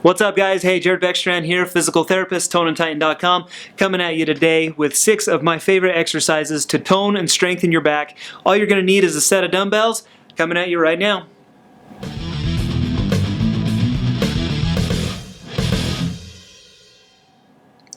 What's up, guys? Hey, Jared Beckstrand here, physical therapist, toneandtighten.com, coming at you today with 6 of my favorite exercises to tone and strengthen your back. All you're going to need is a set of dumbbells, coming at you right now.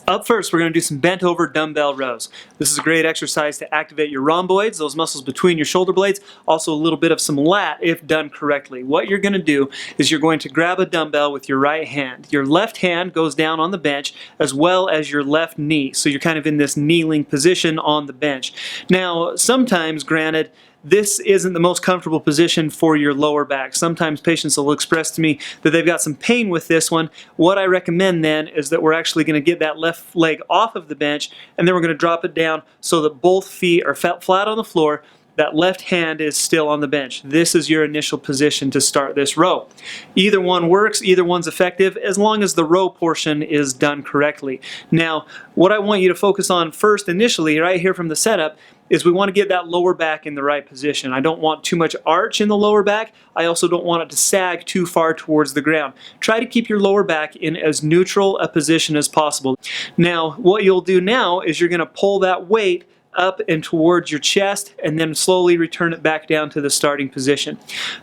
Up first, we're going to do some bent over dumbbell rows. This is a great exercise to activate your rhomboids, those muscles between your shoulder blades, also a little bit of some lat if done correctly. What you're going to do is you're going to grab a dumbbell with your right hand. Your left hand goes down on the bench as well as your left knee. So you're kind of in this kneeling position on the bench. Now, sometimes, granted, this isn't the most comfortable position for your lower back. Sometimes patients will express to me that they've got some pain with this one. What I recommend then is that we're actually going to get that left leg off of the bench, and then we're going to drop it down so that both feet are flat on the floor. That left hand is still on the bench. This is your initial position to start this row. Either one works, either one's effective, as long as the row portion is done correctly. Now, what I want you to focus on first initially, right here from the setup, is we want to get that lower back in the right position. I don't want too much arch in the lower back. I also don't want it to sag too far towards the ground. Try to keep your lower back in as neutral a position as possible. Now, what you'll do now is you're going to pull that weight up and towards your chest and then slowly return it back down to the starting position.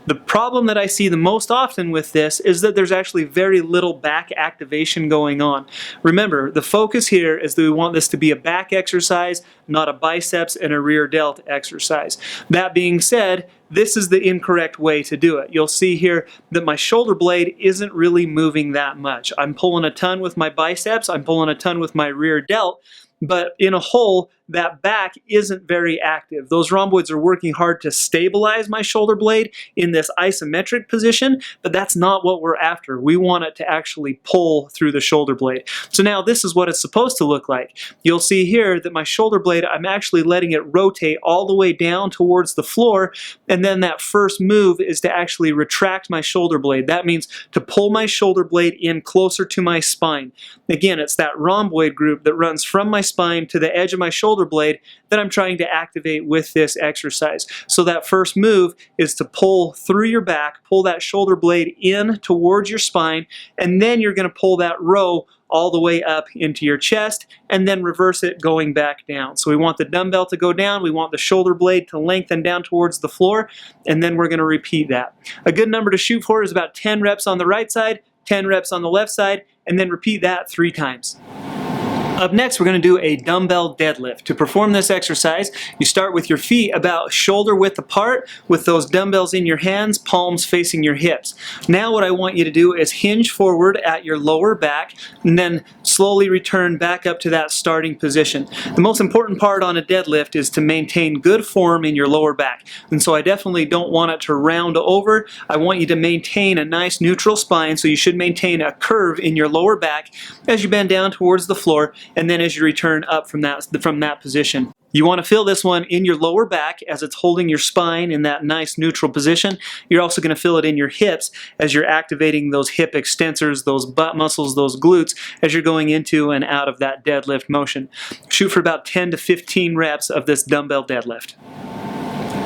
The problem that I see the most often with this is that there's actually very little back activation going on. Remember, the focus here is that we want this to be a back exercise, not a biceps and a rear delt exercise. That being said, this is the incorrect way to do it. You'll see here that my shoulder blade isn't really moving that much. I'm pulling a ton with my biceps, I'm pulling a ton with my rear delt, but in a whole, that back isn't very active. Those rhomboids are working hard to stabilize my shoulder blade in this isometric position, but that's not what we're after. We want it to actually pull through the shoulder blade. So now this is what it's supposed to look like. You'll see here that my shoulder blade, I'm actually letting it rotate all the way down towards the floor, and then that first move is to actually retract my shoulder blade. That means to pull my shoulder blade in closer to my spine. Again, it's that rhomboid group that runs from my spine to the edge of my shoulder blade that I'm trying to activate with this exercise. So that first move is to pull through your back, pull that shoulder blade in towards your spine, and then you're going to pull that row all the way up into your chest and then reverse it going back down. So we want the dumbbell to go down, we want the shoulder blade to lengthen down towards the floor, and then we're going to repeat that. A good number to shoot for is about 10 reps on the right side, 10 reps on the left side, and then repeat that 3 times. Up next, we're going to do a dumbbell deadlift. To perform this exercise, you start with your feet about shoulder width apart with those dumbbells in your hands, palms facing your hips. Now what I want you to do is hinge forward at your lower back and then slowly return back up to that starting position. The most important part on a deadlift is to maintain good form in your lower back. And so I definitely don't want it to round over. I want you to maintain a nice neutral spine, so you should maintain a curve in your lower back as you bend down towards the floor, and then as you return up from that position. You want to feel this one in your lower back as it's holding your spine in that nice neutral position. You're also going to feel it in your hips as you're activating those hip extensors, those butt muscles, those glutes as you're going into and out of that deadlift motion. Shoot for about 10 to 15 reps of this dumbbell deadlift.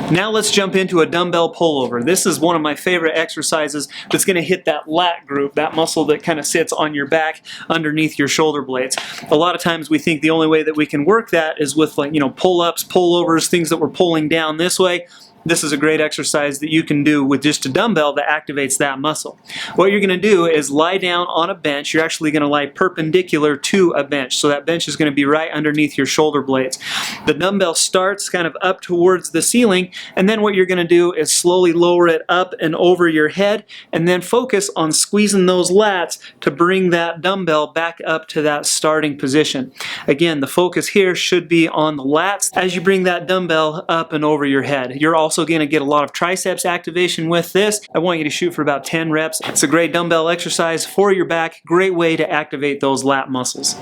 Now let's jump into a dumbbell pullover. This is one of my favorite exercises that's going to hit that lat group, that muscle that kind of sits on your back underneath your shoulder blades. A lot of times we think the only way that we can work that is with, like, pull-ups, pullovers, things that we're pulling down this way. This is a great exercise that you can do with just a dumbbell that activates that muscle. What you're going to do is lie down on a bench. You're actually going to lie perpendicular to a bench. So that bench is going to be right underneath your shoulder blades. The dumbbell starts kind of up towards the ceiling, and then what you're going to do is slowly lower it up and over your head, and then focus on squeezing those lats to bring that dumbbell back up to that starting position. Again, the focus here should be on the lats as you bring that dumbbell up and over your head. You're also going to get a lot of triceps activation with this. I want you to shoot for about 10 reps. It's a great dumbbell exercise for your back, great way to activate those lat muscles.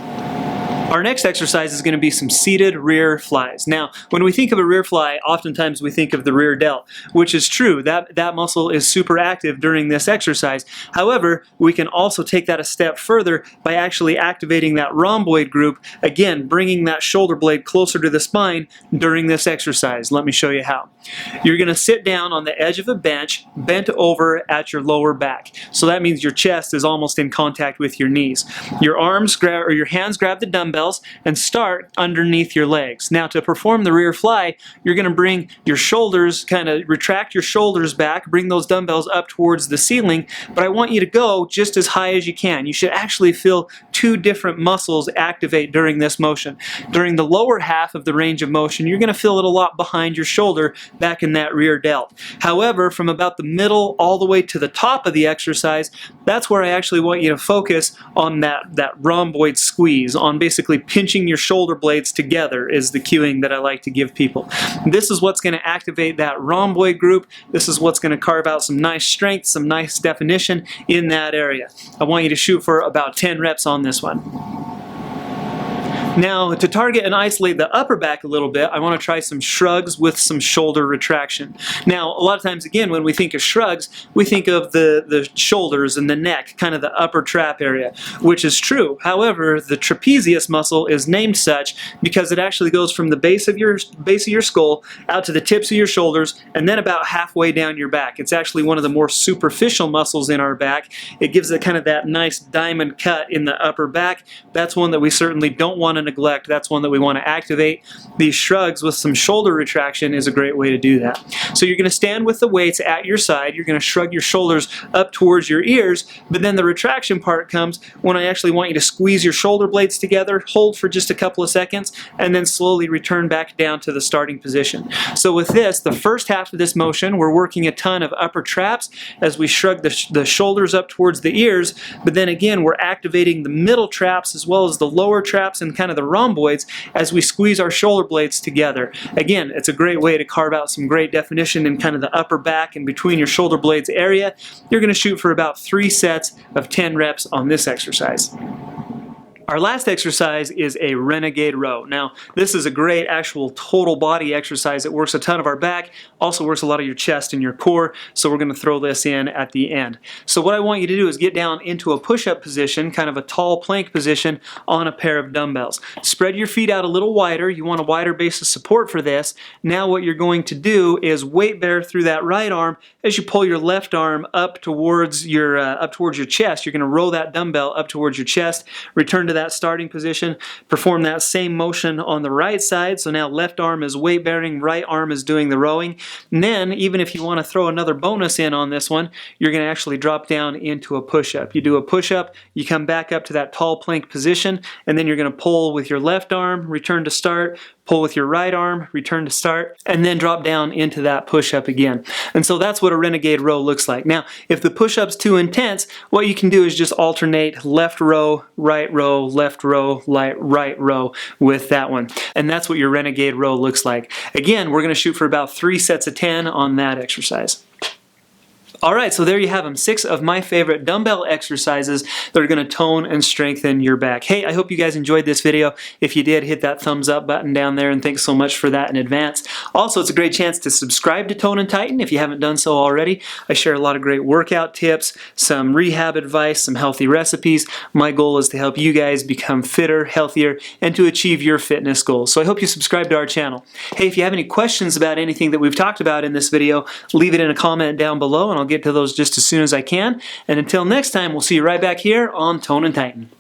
Our next exercise is going to be some seated rear flies. Now, when we think of a rear fly, oftentimes we think of the rear delt, which is true. That muscle is super active during this exercise. However, we can also take that a step further by actually activating that rhomboid group, again, bringing that shoulder blade closer to the spine during this exercise. Let me show you how. You're going to sit down on the edge of a bench, bent over at your lower back. So that means your chest is almost in contact with your knees. Your hands grab the dumbbells and start underneath your legs. Now, to perform the rear fly, you're going to bring your shoulders, kind of retract your shoulders back, bring those dumbbells up towards the ceiling, but I want you to go just as high as you can. You should actually feel two different muscles activate during this motion. During the lower half of the range of motion, you're going to feel it a lot behind your shoulder back in that rear delt. However, from about the middle all the way to the top of the exercise, that's where I actually want you to focus on that rhomboid squeeze, on basically pinching your shoulder blades together is the cueing that I like to give people. This is what's going to activate that rhomboid group. This is what's going to carve out some nice strength, some nice definition in that area. I want you to shoot for about 10 reps on this one. Now, to target and isolate the upper back a little bit, I want to try some shrugs with some shoulder retraction. Now, a lot of times, again, when we think of shrugs, we think of the shoulders and the neck, kind of the upper trap area, which is true. However, the trapezius muscle is named such because it actually goes from the base of your skull out to the tips of your shoulders and then about halfway down your back. It's actually one of the more superficial muscles in our back. It gives it kind of that nice diamond cut in the upper back. That's one that we certainly don't want to neglect. That's one that we want to activate. These shrugs with some shoulder retraction is a great way to do that. So you're going to stand with the weights at your side. You're going to shrug your shoulders up towards your ears, but then the retraction part comes when I actually want you to squeeze your shoulder blades together, hold for just a couple of seconds, and then slowly return back down to the starting position. So with this, the first half of this motion, we're working a ton of upper traps as we shrug the shoulders up towards the ears, but then again, we're activating the middle traps as well as the lower traps and kind of the rhomboids as we squeeze our shoulder blades together. Again, it's a great way to carve out some great definition in kind of the upper back and between your shoulder blades area. You're going to shoot for about 3 sets of 10 reps on this exercise. Our last exercise is a Renegade Row. Now, this is a great actual total body exercise. It works a ton of our back, also works a lot of your chest and your core, so we're going to throw this in at the end. So what I want you to do is get down into a push-up position, kind of a tall plank position on a pair of dumbbells. Spread your feet out a little wider. You want a wider base of support for this. Now what you're going to do is weight bear through that right arm as you pull your left arm up towards your chest. You're going to row that dumbbell up towards your chest, return to that starting position, perform that same motion on the right side. So now left arm is weight bearing, right arm is doing the rowing. And then even if you want to throw another bonus in on this one, you're going to actually drop down into a push-up. You do a push-up, you come back up to that tall plank position, and then you're going to pull with your left arm, return to start, pull with your right arm, return to start, and then drop down into that push-up again. And so that's what a Renegade Row looks like. Now, if the push-up's too intense, what you can do is just alternate left row, right row, left row, right row with that one. And that's what your Renegade Row looks like. Again, we're going to shoot for about 3 sets of 10 on that exercise. Alright, so there you have them. 6 of my favorite dumbbell exercises that are going to tone and strengthen your back. Hey, I hope you guys enjoyed this video. If you did, hit that thumbs up button down there, and thanks so much for that in advance. Also, it's a great chance to subscribe to Tone and Tighten if you haven't done so already. I share a lot of great workout tips, some rehab advice, some healthy recipes. My goal is to help you guys become fitter, healthier, and to achieve your fitness goals. So I hope you subscribe to our channel. Hey, if you have any questions about anything that we've talked about in this video, leave it in a comment down below, and I'll get to those just as soon as I can. And until next time, we'll see you right back here on Tone and Tighten.